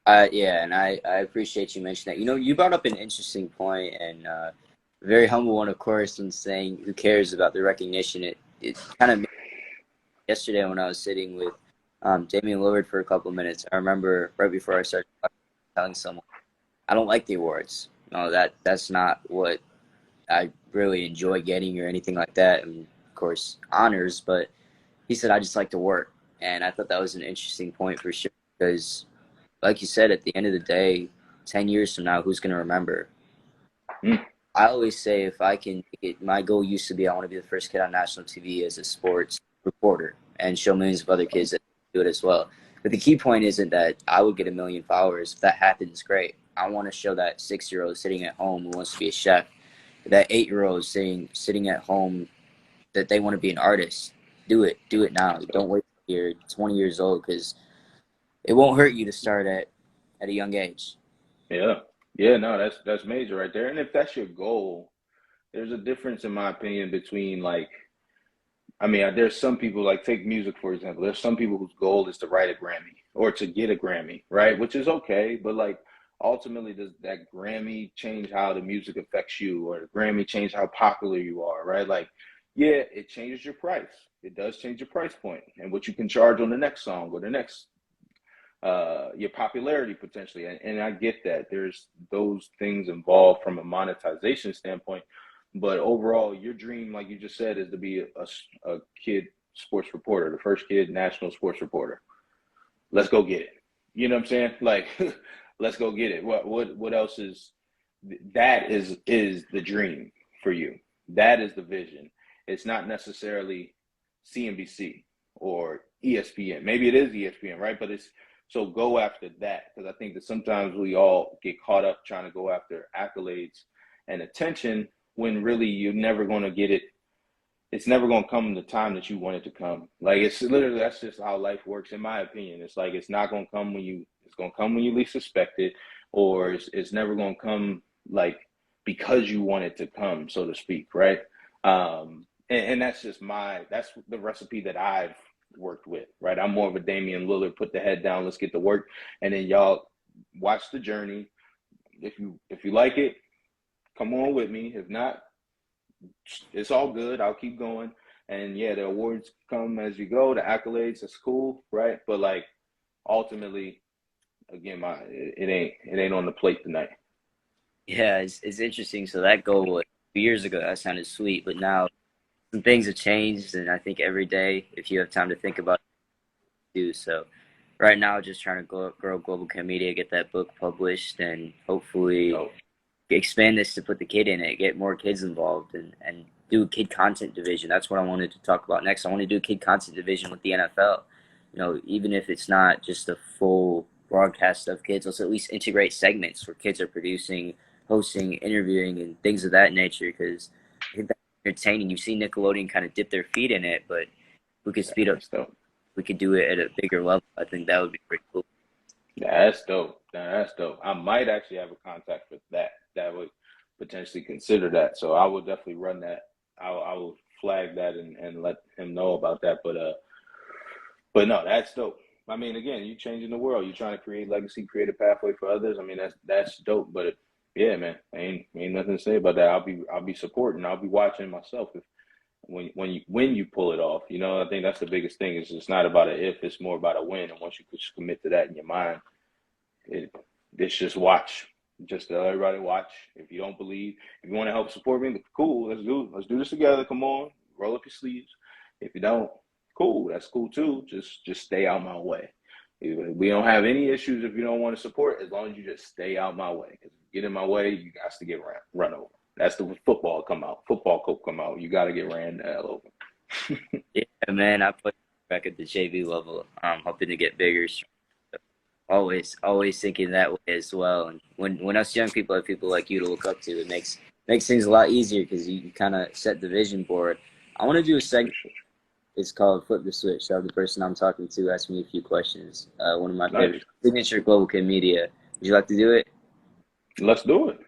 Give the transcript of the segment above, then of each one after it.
Yeah, and I appreciate you mentioning that. You know, you brought up an interesting point and very humble one, of course, in saying who cares about the recognition. It kind of yesterday when I was sitting with Damian Lillard for a couple of minutes. I remember right before I started telling someone I don't like the awards. No, that's not what I really enjoy getting or anything like that. And of course, honors, but he said I just like to work, and I thought that was an interesting point for sure because, like you said, at the end of the day, 10 years from now, who's going to remember? Mm. I always say if I can make it, my goal used to be I want to be the first kid on national TV as a sports reporter and show millions of other kids that do it as well. But the key point isn't that I would get a million followers. If that happens, great. I want to show that 6 year old sitting at home who wants to be a chef, that 8 year old sitting at home that they want to be an artist. Do it now. So Don't wait till you're 20 years old because it won't hurt you to start at a young age. yeah, yeah, no, that's major right there. And if that's your goal, there's a difference in my opinion between like, I mean, there's some people like take music for example. There's some people whose goal is to write a Grammy or to get a Grammy, right? Which is okay, but like ultimately, does that Grammy change how the music affects you, or the Grammy change how popular you are, right? Like, yeah, it changes your price. It does change your price point and what you can charge on the next song or the next your popularity potentially. And I get that there's those things involved from a monetization standpoint, but overall, your dream, like you just said, is to be a kid sports reporter, the first kid national sports reporter. Let's go get it. You know what I'm saying? Like, let's go get it. What else is that is the dream for you? That is the vision. It's not necessarily CNBC or ESPN. Maybe it is ESPN, right? But it's so go after that because I think that sometimes we all get caught up trying to go after accolades and attention when really you're never going to get it. It's never going to come in the time that you want it to come. Like it's literally that's just how life works, in my opinion. It's like it's not going to come when you. It's going to come when you least suspect it, or it's never going to come like because you want it to come, so to speak, right? And that's just that's the recipe that I've worked with, right? I'm more of a Damian Lillard, put the head down, let's get to work, and then y'all watch the journey. If you like it, come on with me. If not, it's all good. I'll keep going. And yeah, the awards come as you go, the accolades, it's cool, right? But like ultimately, again, it ain't on the plate tonight. Yeah, it's interesting. So that goal was 2 years ago. That sounded sweet, but now some things have changed, and I think every day, if you have time to think about it, do so. Right now, just trying to grow Global Cam Media, get that book published, and hopefully So expand this to put the kid in it, get more kids involved, and do a kid content division. That's what I wanted to talk about next. I want to do a kid content division with the NFL. You know, even if it's not just a full broadcast of kids, let's at least integrate segments where kids are producing, hosting, interviewing, and things of that nature. Because I think that's entertaining. You see Nickelodeon kind of dip their feet in it, but we could speed up. that's dope. We could do it at a bigger level. I think that would be pretty cool. That's dope. That's dope. I might actually have a contact for that. That would potentially consider that. So I will definitely run that. I will flag that and let him know about that. But no, that's dope. I mean, again, you changing the world. You trying to create legacy, create a pathway for others. I mean, that's dope. But yeah, man, ain't nothing to say about that. I'll be supporting. I'll be watching myself if when you pull it off. You know, I think that's the biggest thing. Is it's not about a if, it's more about a when. And once you just commit to that in your mind, it it's just watch. Just tell everybody watch. If you don't believe, if you want to help support me, cool. Let's do this together. Come on, roll up your sleeves. If you don't, cool. That's cool too. Just stay out my way. We don't have any issues if you don't want to support, as long as you just stay out my way. Because if you get in my way, you got to get run over. That's the football come out. Football cope come out. You got to get ran the hell over. Yeah, man, I put back at the JV level. Hoping to get bigger. Always thinking that way as well. And when us young people have people like you to look up to, it makes things a lot easier because you kind of set the vision board. I want to do a For segment. sure. It's called Flip the Switch. So the person I'm talking to asked me a few questions. One of my Nice. favorite signature global kid media. Would you like to do it? Let's do it.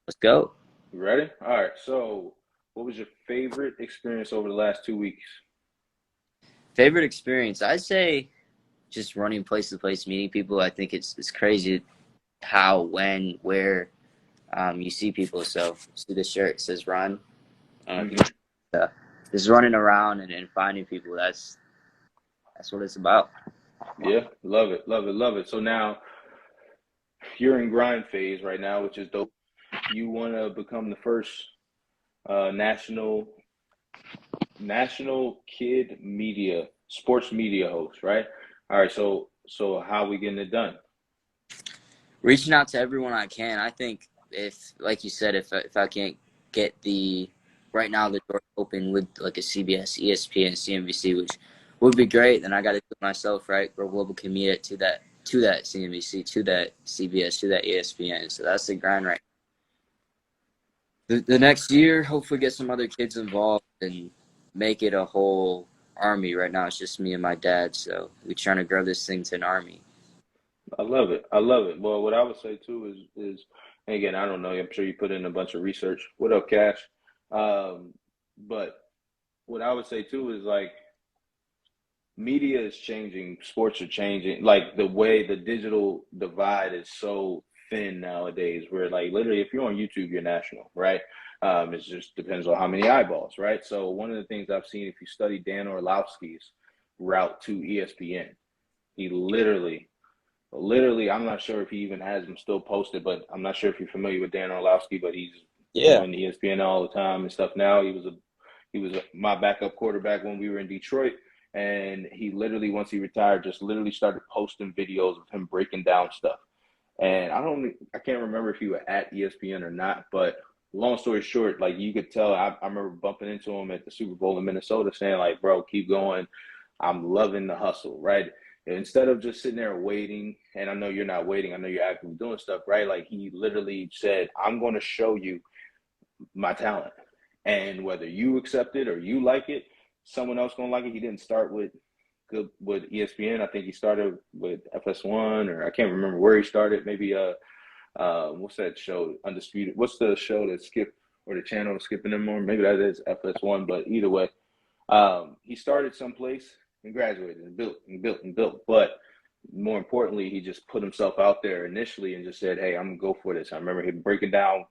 Let's go. You ready? All right. So, what was your favorite experience over the last 2 weeks? Favorite experience? I'd say just running place to place, meeting people. I think it's crazy how, when, where you see people. So see the shirt, it says run. Hmm. Uh, just running around and finding people. That's what it's about. Yeah, love it, love it, love it. So now you're in grind phase right now, which is dope. You want to become the first national kid media sports media host, right? All right, so how we getting it done? Reaching out to everyone I can. I think if, like you said, if I can't get the right now the door open with like a CBS, ESPN, CNBC, which would be great, then I got to do it myself, right? Grow global commute to that CNBC, to that CBS, to that ESPN. So that's the grind right. The next year, hopefully, get some other kids involved and make it a whole army. Right now, it's just me and my dad. So we're trying to grow this thing to an army. I love it. I love it. Well, what I would say too is and again, I don't know. I'm sure you put in a bunch of research. What up, Cash? But what I would say too is like media is changing, sports are changing. Like the way the digital divide is so thin nowadays, where like literally if you're on YouTube, you're national, right? It just depends on how many eyeballs, right? So one of the things I've seen, if you study Dan Orlovsky's route to ESPN, he literally, I'm not sure if he even has them still posted, but I'm not sure if you're familiar with Dan Orlovsky, but he's Yeah. on ESPN all the time and stuff now. My backup quarterback when we were in Detroit, and he literally, once he retired, just literally started posting videos of him breaking down stuff. And I can't remember if you were at ESPN or not, but long story short, like you could tell, I remember bumping into him at the Super Bowl in Minnesota, saying like, "Bro, keep going. I'm loving the hustle, right?" Instead of just sitting there waiting, and I know you're not waiting, I know you're actively doing stuff, right? Like he literally said, "I'm going to show you my talent, and whether you accept it or you like it, someone else gonna like it." He didn't start with ESPN. I think he started with FS1, or I can't remember where he started. Maybe what's that show? Undisputed. What's the show that skip or the channel is skipping them on? Maybe that is FS1. But either way, he started someplace and graduated and built and built and built. But more importantly, he just put himself out there initially and just said, "Hey, I'm gonna go for this." I remember him breaking down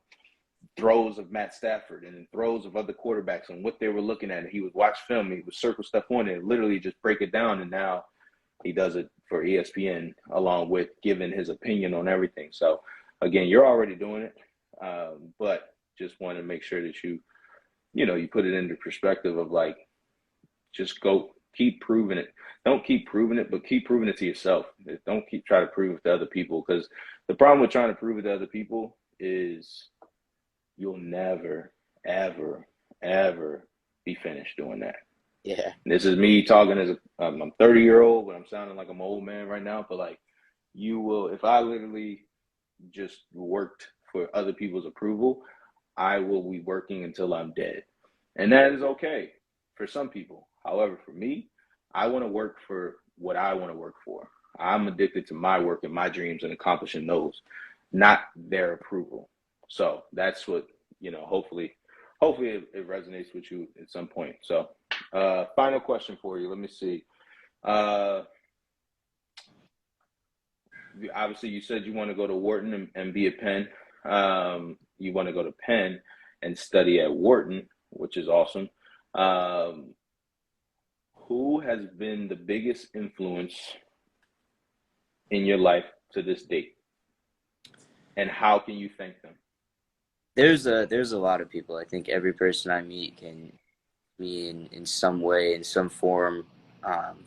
throws of Matt Stafford and then throws of other quarterbacks and what they were looking at. He would watch film, he would circle stuff on it, and literally just break it down. And now he does it for ESPN along with giving his opinion on everything. So again, you're already doing it, but just want to make sure that you put it into perspective of like, just go keep proving it. Don't keep proving it, but keep proving it to yourself. Don't keep trying to prove it to other people, because the problem with trying to prove it to other people is you'll never, ever, ever be finished doing that. Yeah. This is me talking as I'm 30-year-old, but I'm sounding like I'm an old man right now. But like, you will, if I literally just worked for other people's approval, I will be working until I'm dead. And that is okay for some people. However, for me, I want to work for what I want to work for. I'm addicted to my work and my dreams and accomplishing those, not their approval. So that's what, hopefully it resonates with you at some point. So final question for you. Let me see. Uh, Obviously, you said you want to go to Wharton and be at Penn. You want to go to Penn and study at Wharton, which is awesome. Um, who has been the biggest influence in your life to this date, and how can you thank them? There's a lot of people. I think every person I meet can me in some way, in some form.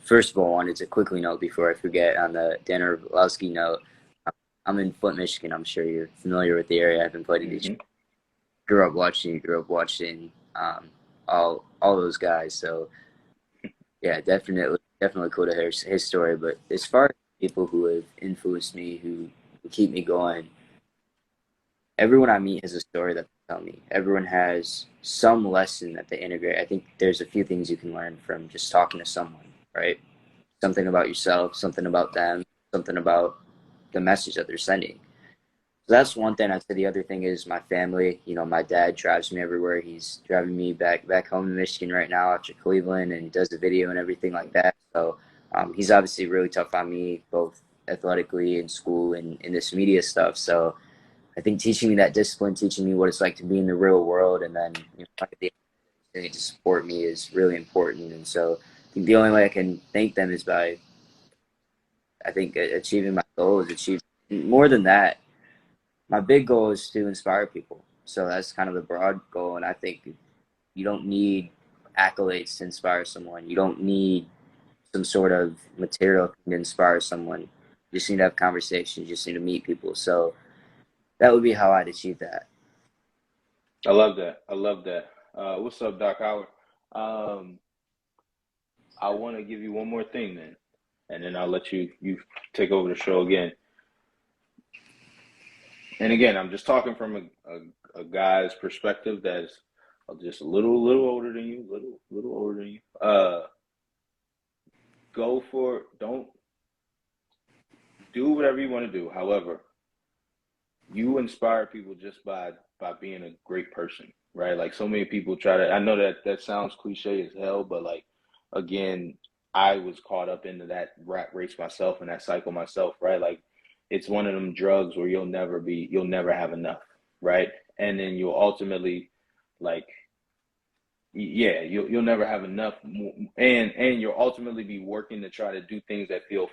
First of all, I wanted to quickly note before I forget on the Dan Orlowski note, I'm in Flint, Michigan. I'm sure you're familiar with the area. I haven't played in Detroit. Mm-hmm. Grew up watching all those guys. So yeah, definitely cool to hear his story. But as far as people who have influenced me, who keep me going, everyone I meet has a story that they tell me. Everyone has some lesson that they integrate. I think there's a few things you can learn from just talking to someone, right? Something about yourself, something about them, something about the message that they're sending. So that's one thing. I'd say the other thing is my family. You know, my dad drives me everywhere. He's driving me back home to Michigan right now after Cleveland and does the video and everything like that. So He's obviously really tough on me, both athletically in school and in this media stuff. So I think teaching me that discipline, teaching me what it's like to be in the real world, and then at the end to support me is really important. And so I think the only way I can thank them is by, I think, achieving my goals, achieve more than that. My big goal is to inspire people. So that's kind of the broad goal. And I think you don't need accolades to inspire someone. You don't need some sort of material to inspire someone. You just need to have conversations. You just need to meet people. So that would be how I'd achieve that. I love that. I love that. What's up, Doc Howard? Um, I want to give you one more thing, man, and then I'll let you take over the show again. And again, I'm just talking from a guy's perspective that's just a little older than you, little older than you. Go for don't do whatever you want to do. However, you inspire people just by being a great person, right? Like so many people try to. I know that that sounds cliche as hell, but like again, I was caught up into that rat race myself and that cycle myself, right? Like it's one of them drugs where you'll never have enough, right? And then you'll ultimately like yeah, you'll never have enough, and you'll ultimately be working to try to do things that feel